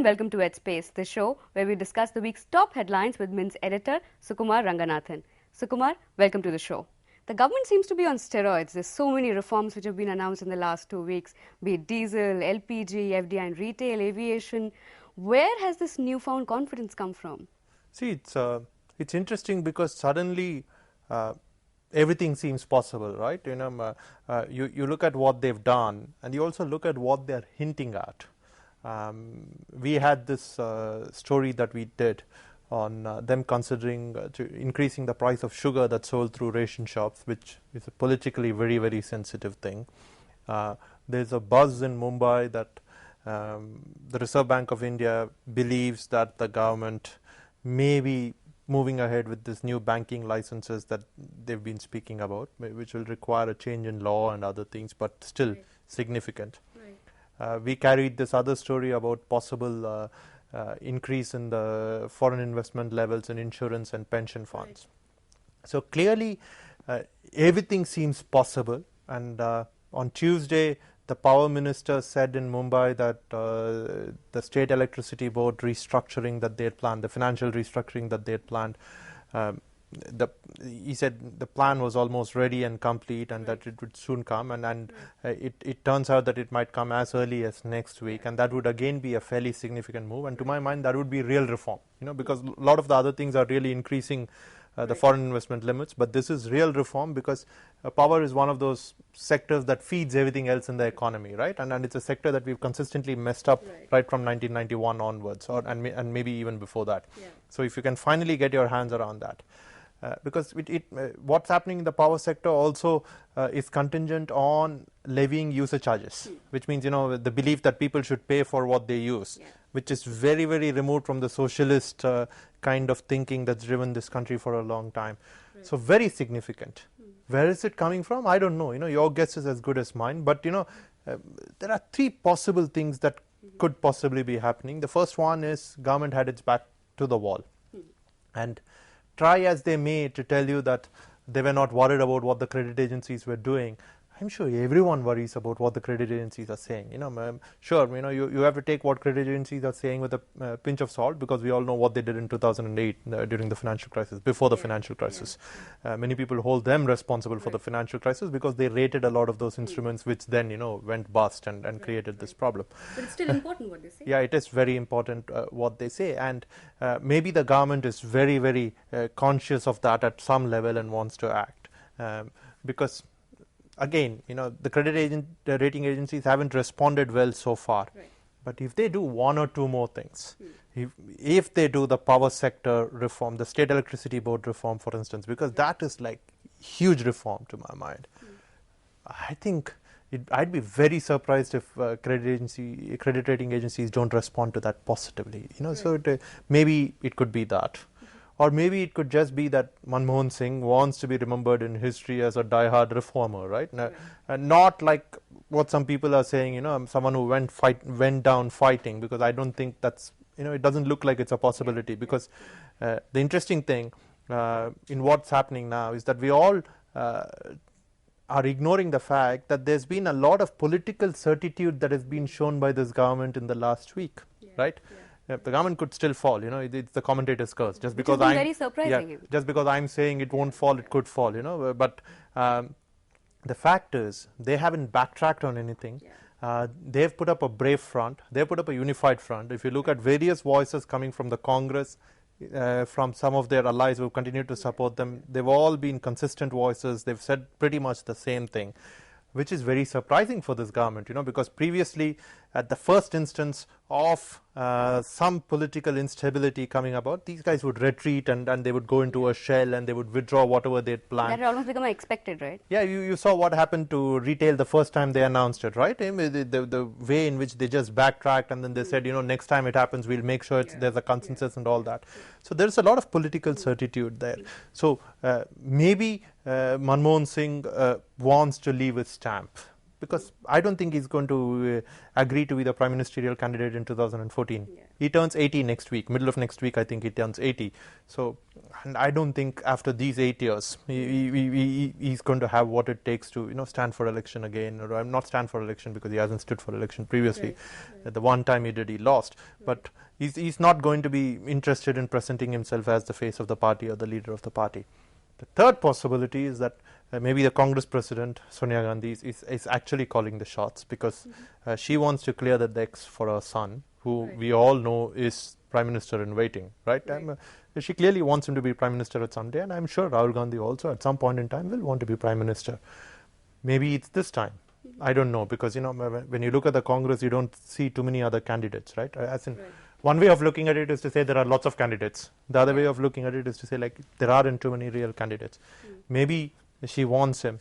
and welcome to Headspace, the show where we discuss the week's top headlines with Mint's editor, Sukumar Ranganathan. Sukumar, welcome to the show. The government seems to be on steroids. There's so many reforms which have been announced in the last 2 weeks, be it diesel, LPG, FDI in retail, aviation. Where has this newfound confidence come from? See, it's interesting because suddenly everything seems possible, right? You look at what they've done, and you also look at what they're hinting at. We had this story that we did on them considering increasing the price of sugar that's sold through ration shops, which is a politically very, very sensitive thing. There's a buzz in Mumbai that the Reserve Bank of India believes that the government may be moving ahead with this new banking licenses that they've been speaking about, which will require a change in law and other things, but still significant. We carried this other story about possible increase in the foreign investment levels in insurance and pension funds. So clearly everything seems possible, and on Tuesday the power minister said in Mumbai that the state electricity board restructuring that they had planned, the financial restructuring that they had planned, he said the plan was almost ready and complete, and that it would soon come, and it turns out that it might come as early as next week, and that would again be a fairly significant move, and to my mind that would be real reform, because a lot of the other things are really increasing the foreign investment limits, but this is real reform because power is one of those sectors that feeds everything else in the economy, right? And it's a sector that we've consistently messed up right from 1991 onwards, and maybe even before that. So if you can finally get your hands around that, because what's happening in the power sector also is contingent on levying user charges, which means the belief that people should pay for what they use, which is very, very removed from the socialist kind of thinking that's driven this country for a long time. So very significant. Where is it coming from? I don't know. Your guess is as good as mine. But there are three possible things that could possibly be happening. The first one is government had its back to the wall, and try as they may to tell you that they were not worried about what the credit agencies were doing. I'm sure everyone worries about what the credit agencies are saying. Sure, you have to take what credit agencies are saying with a pinch of salt, because we all know what they did in 2008 during the financial crisis, before the financial crisis. Many people hold them responsible for the financial crisis because they rated a lot of those instruments, which then went bust and created this problem. But it's still important what they say. Yeah, it is very important what they say, and maybe the government is very, very conscious of that at some level and wants to act, because again, the rating agencies haven't responded well so far. But if they do one or two more things, if they do the power sector reform, the state electricity board reform, for instance, because that is like huge reform to my mind, I think I'd be very surprised if credit rating agencies don't respond to that positively. So maybe it could be that. Or maybe it could just be that Manmohan Singh wants to be remembered in history as a die-hard reformer, right? And not like what some people are saying, someone who went down fighting, because I don't think that's, it doesn't look like it's a possibility, because the interesting thing in what's happening now is that we all are ignoring the fact that there's been a lot of political certitude that has been shown by this government in the last week, right? The government could still fall, it's the commentator's curse. Just because very surprising. Just because I'm saying it won't fall, it could fall, But the fact is, they haven't backtracked on anything. They've put up a brave front. They've put up a unified front. If you look at various voices coming from the Congress, from some of their allies who continue to support them, they've all been consistent voices. They've said pretty much the same thing, which is very surprising for this government, because previously, at the first instance of some political instability coming about, these guys would retreat and they would go into a shell and they would withdraw whatever they had planned. That had almost become expected, right? Yeah, you saw what happened to retail the first time they announced it, right? The way in which they just backtracked and then they said, next time it happens, we'll make sure there's a consensus and all that. So there's a lot of political certitude there. So maybe Manmohan Singh wants to leave his stamp. because I don't think he's going to agree to be the prime ministerial candidate in 2014. Yeah. He turns 80 next week, middle of next week I think he turns 80. So, and I don't think after these 8 years he's going to have what it takes to stand for election again, or not stand for election because he hasn't stood for election previously. Right. The one time he did, he lost. Right. But he's not going to be interested in presenting himself as the face of the party or the leader of the party. The third possibility is that maybe the Congress president, Sonia Gandhi, is actually calling the shots, because she wants to clear the decks for her son, who we all know is Prime Minister in waiting, right? She clearly wants him to be Prime Minister at some day, and I'm sure Rahul Gandhi also at some point in time will want to be Prime Minister. Maybe it's this time. I don't know, because when you look at the Congress, you don't see too many other candidates, right? One way of looking at it is to say there are lots of candidates. The other way of looking at it is to say, like, there aren't too many real candidates. Maybe she wants him,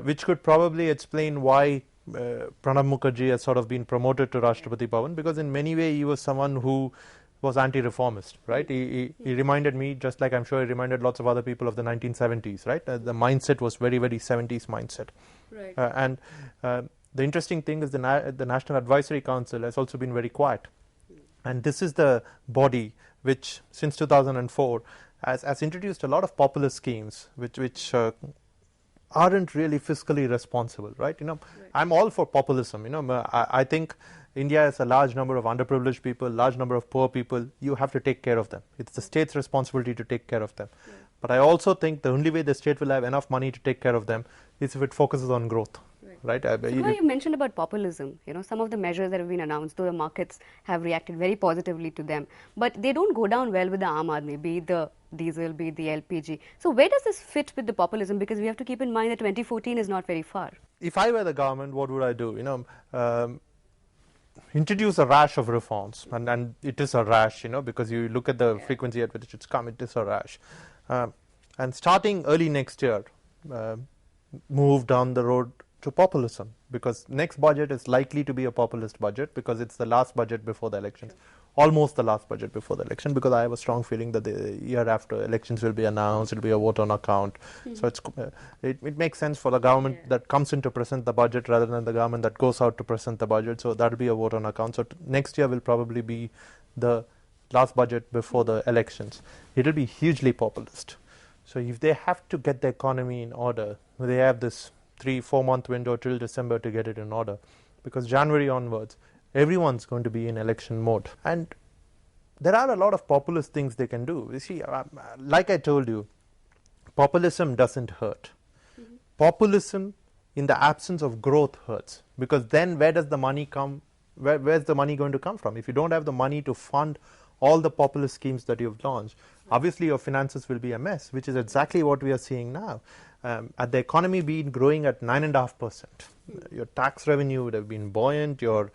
which could probably explain why Pranab Mukherjee has sort of been promoted to Rashtrapati Bhavan, because in many ways he was someone who was anti-reformist, right? He reminded me, just like I'm sure he reminded lots of other people, of the 1970s, right? The mindset was very, very 70s mindset. Right. The interesting thing is the National Advisory Council has also been very quiet. And this is the body which, since 2004, has introduced a lot of populist schemes which aren't really fiscally responsible, right? I'm all for populism. I think India has a large number of underprivileged people, large number of poor people. You have to take care of them. It's the state's responsibility to take care of them. But I also think the only way the state will have enough money to take care of them is if it focuses on growth. Right. So you mentioned about populism. Some of the measures that have been announced, though the markets have reacted very positively to them, but they don't go down well with the Aam Aadmi, be it the diesel, be it the LPG. So where does this fit with the populism? Because we have to keep in mind that 2014 is not very far. If I were the government, what would I do? Introduce a rash of reforms, and it is a rash, because you look at the frequency at which it's come, it is a rash. And starting early next year, move down the road to populism, because next budget is likely to be a populist budget, because it's the last budget before the elections, almost the last budget before the election, because I have a strong feeling that the year after elections will be announced, it will be a vote on account. So it makes sense for the government that comes in to present the budget rather than the government that goes out to present the budget. So that will be a vote on account. So next year will probably be the last budget before the elections. It will be hugely populist. So if they have to get the economy in order, they have this 3-4 month window till December to get it in order, because January onwards everyone's going to be in election mode, and there are a lot of populist things they can do. You see, like I told you, populism doesn't hurt. Populism in the absence of growth hurts, because then where does the money come? Where's the money going to come from? If you don't have the money to fund all the populist schemes that you've launched, obviously your finances will be a mess, which is exactly what we are seeing now. Had the economy been growing at 9.5%, your tax revenue would have been buoyant, your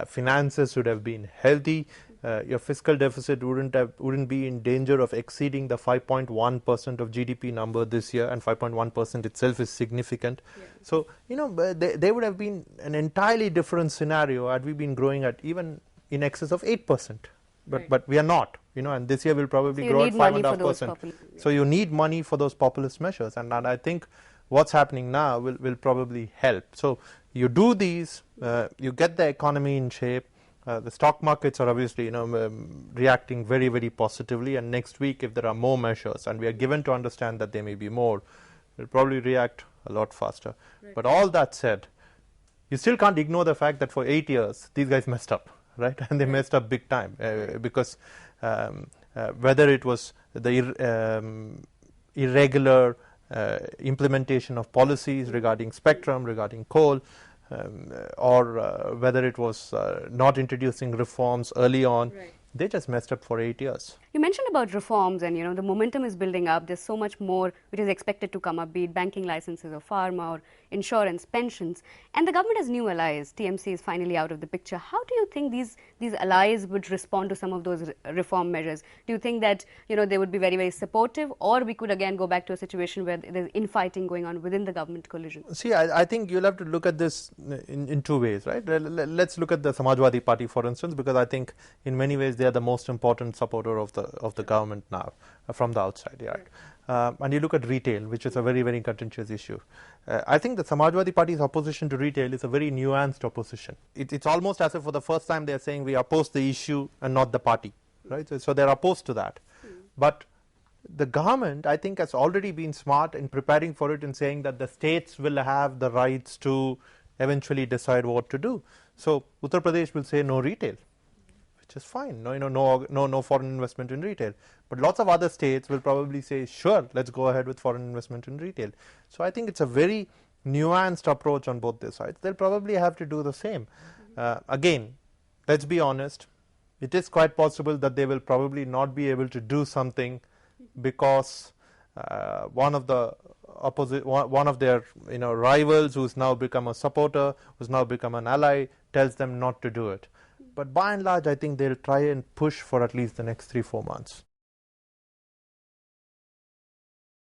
finances would have been healthy, your fiscal deficit wouldn't be in danger of exceeding the 5.1% of GDP number this year, and 5.1% itself is significant. So, there would have been an entirely different scenario had we been growing at even in excess of 8%. But we are not, and this year will probably grow at 5.5%. So you need money for those populist measures, and I think what's happening now will probably help. So you do these, you get the economy in shape. The stock markets are obviously reacting very, very positively, and next week if there are more measures, and we are given to understand that there may be more, we'll probably react a lot faster. But all that said, you still can't ignore the fact that for 8 years these guys messed up. Right, and they messed up big time, because whether it was the irregular implementation of policies regarding spectrum, regarding coal, or whether it was not introducing reforms early on, they just messed up for 8 years. You mentioned about reforms, and the momentum is building up. There's so much more which is expected to come up, be it banking licenses or pharma or insurance, pensions. And the government has new allies. TMC is finally out of the picture. How do you think these allies would respond to some of those reform measures? Do you think that they would be very, very supportive, or we could again go back to a situation where there's infighting going on within the government coalition? See, I think you'll have to look at this in two ways, right? Let's look at the Samajwadi Party, for instance, because I think in many ways they are the most important supporter of the government now, from the outside. and you look at retail, which is a very, very contentious issue. I think the Samajwadi Party's opposition to retail is a very nuanced opposition. It's almost as if for the first time they're saying we oppose the issue and not the party, right? So they're opposed to that. But the government, I think, has already been smart in preparing for it and saying that the states will have the rights to eventually decide what to do. So Uttar Pradesh will say no retail, which is fine. No foreign investment in retail. But lots of other states will probably say, sure, let's go ahead with foreign investment in retail. So I think it's a very nuanced approach on both these sides. They'll probably have to do the same. Again, let's be honest. It is quite possible that they will probably not be able to do something because one of their rivals, who's now become a supporter, who's now become an ally, tells them not to do it. But by and large, I think they'll try and push for at least the next 3-4 months.